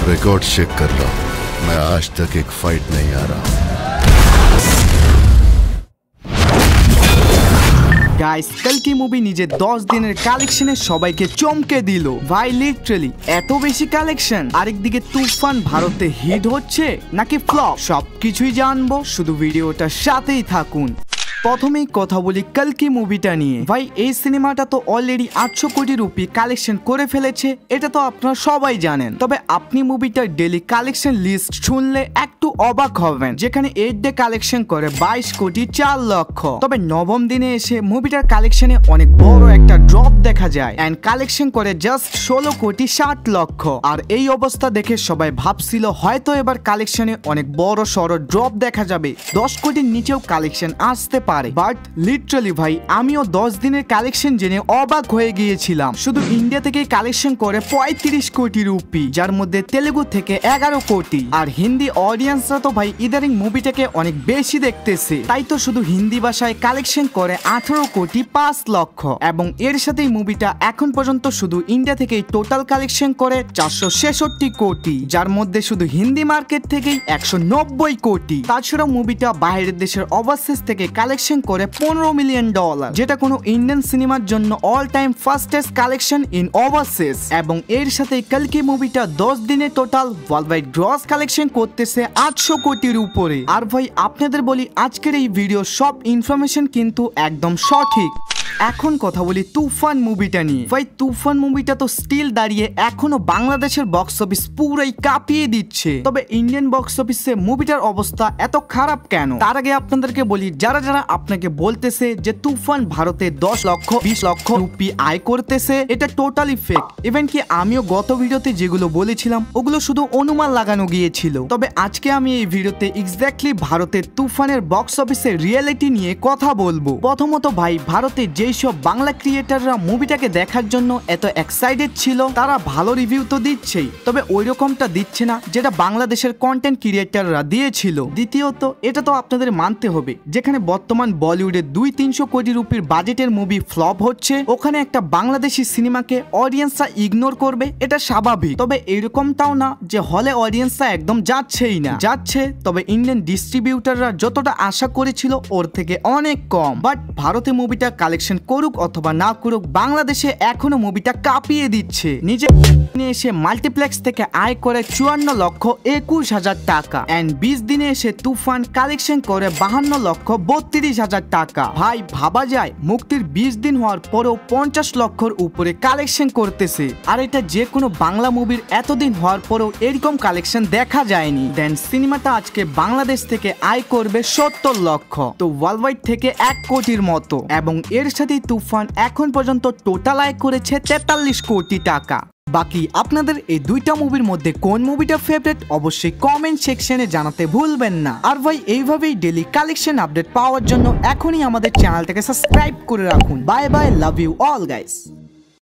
Record check कर रहा हूं। मैं आज तक एक फाइट नहीं आ रहा। গাইস কালকি মুভি নিজে 10 দিনের কালেকশনে সবাইকে চমকে দিল ভাই। লিটারালি এত বেশি কালেকশন। আরেকদিকে তুফান ভারতে হিট হচ্ছে নাকি ফ্লপ, সবকিছুই জানবো, শুধু ভিডিওটার সাথেই থাকুন। প্রথমেই কথা বলি কালকি মুভিটা নিয়ে। ভাই এই সিনেমাটা তো অলরেডি 800 কোটি রুপি কালেকশন করে ফেলেছে, এটা তো আপনারা সবাই জানেন। তবে আপনি মুভিটার ডেইলি কালেকশন লিস্ট শুনলে একটু অবাক হবেন, যেখানে 8 ডে কালেকশন করে 22 কোটি 4 লক্ষ। তবে নবম দিনে এসে মুভিটার কালেকশনে অনেক বড় একটা ড্রপ দেখা যায় এন্ড কালেকশন করে জাস্ট 16 কোটি 60 লক্ষ। আর এই অবস্থা দেখে সবাই ভাবছিল হয়তো এবার কালেকশনে অনেক বড় সড় ড্রপ দেখা যাবে, 10 কোটির নিচেও কালেকশন আসতে পারে। বাট লিটারালি ভাই আমিও 10 দিনের কালেকশন জেনে অবাক হয়ে গিয়েছিলাম। শুধু ইন্ডিয়া থেকে কালেকশন করে 35 কোটি রুপি, যার মধ্যে তেলেগু থেকে 11 কোটি। আর হিন্দি অডিয়েন্সরা তো ভাই ইদারিং মুভিটাকে অনেক বেশি দেখতেছে, তাই তো শুধু হিন্দি ভাষায় কালেকশন করে 18 কোটি 5 লক্ষ। এবং এর সাথেই মুভিটা এখন পর্যন্ত শুধু ইন্ডিয়া থেকেই টোটাল কালেকশন করে 466 কোটি, যার মধ্যে শুধু হিন্দি মার্কেট থেকেই 190 কোটি। তাছাড়া মুভিটা বাইরের দেশের ওভারসিজ থেকে কালেকশন করে $15 মিলিয়ন, যেটা কোনো ইন্ডিয়ান সিনেমার জন্য all time fastest collection in overseas. এবং এর সাথে কালকি মুভিটা 10 দিনে টোটাল ওয়ার্ল্ডওয়াইড গ্রস কালেকশন করতেছে 800 কোটির উপরে। আর ভাই আপনাদের বলি আজকের এই ভিডিও সব ইনফরমেশন কিন্তু একদম সঠিক। এখন কথা বলি তুফান মুভিটা নিয়ে। ভাই তুফান মুভিটা তো স্টিল দাঁড়িয়ে এখনো বাংলাদেশের বক্স অফিস পুরাই কাঁপিয়ে দিচ্ছে। তবে ইন্ডিয়ান বক্স অফিসে মুভিটার অবস্থা এত খারাপ কেন, তার আগে আপনাদেরকে বলি, যারা যারা আপনাকে বলতেছে যে তুফান ভারতে 10 লক্ষ 20 লক্ষ রুপি আয় করতেছে, এটা টোটালি ফেক। ইভেন কি আমিও গত ভিডিওতে যেগুলো বলেছিলাম ওগুলো শুধু অনুমান লাগানো গিয়েছিল। তবে আজকে আমি এই ভিডিওতে এক্স্যাক্টলি ভারতের তুফানের বক্স অফিসের রিয়েলিটি নিয়ে কথা বলবো। প্রথমত ভাই ভারতে যেসব বাংলা ক্রিয়েটাররা মুভিটাকে দেখার জন্য এত এক্সাইটেড ছিল, তারা ভালো রিভিউ তো দিচ্ছেই, তবে ওই রকমটা দিচ্ছে না যেটা বাংলাদেশের কন্টেন্ট ক্রিয়েটাররা দিয়েছিল। দ্বিতীয়ত এটা তো আপনাদের মানতে হবে, যেখানে বর্তমান বলিউডে 200-300 কোটি রুপির বাজেটের মুভি ফ্লপ হচ্ছে, ওখানে একটা বাংলাদেশি সিনেমাকে অডিয়েন্সরা ইগনোর করবে, এটা স্বাভাবিক। তবে এরকমটাও না যে হলে অডিয়েন্সরা একদম যাচ্ছেই না, যাচ্ছে, তবে ইন্ডিয়ান ডিস্ট্রিবিউটাররা যতটা আশা করেছিল ওর থেকে অনেক কম। বাট ভারতে মুভিটা কালেকশন করুক অথবা না করুক, বাংলাদেশে এখনো মুভিটা কাঁপিয়ে দিচ্ছে। নিজে এসে মাল্টিপ্লেক্স থেকে আয় করে 54 লক্ষ 21,000 টাকা এন্ড 20 দিনে এসে তুফান কালেকশন করে 52 লক্ষ 32,000 টাকা। ভাই ভাবা যায় মুক্তির 20 দিন হওয়ার পরেও 50 লক্ষর উপরে কালেকশন করতেছে। আর এটা যে কোনো বাংলা মুভির এতদিন হওয়ার পরেও এরকম কালেকশন দেখা যায়নি। দেন সিনেমাটা আজকে বাংলাদেশ থেকে আয় করবে 70 লক্ষ, তো ওয়ার্ল্ডওয়াইড থেকে 1 কোটির মতো। এবং এর সাথে তুফান এখন পর্যন্ত টোটাল আয় করেছে 43 কোটি টাকা। বাকি আপনাদের এই দুইটা মুভির মধ্যে কোন মুভিটা ফেভারিট অবশ্যই কমেন্ট সেকশনে জানাতে ভুলবেন না। আর ভাই এইভাবেই ডেইলি কালেকশন আপডেট পাওয়ার জন্য এখনই আমাদের চ্যানেলটাকে সাবস্ক্রাইব করে রাখুন। Bye bye, love you all guys.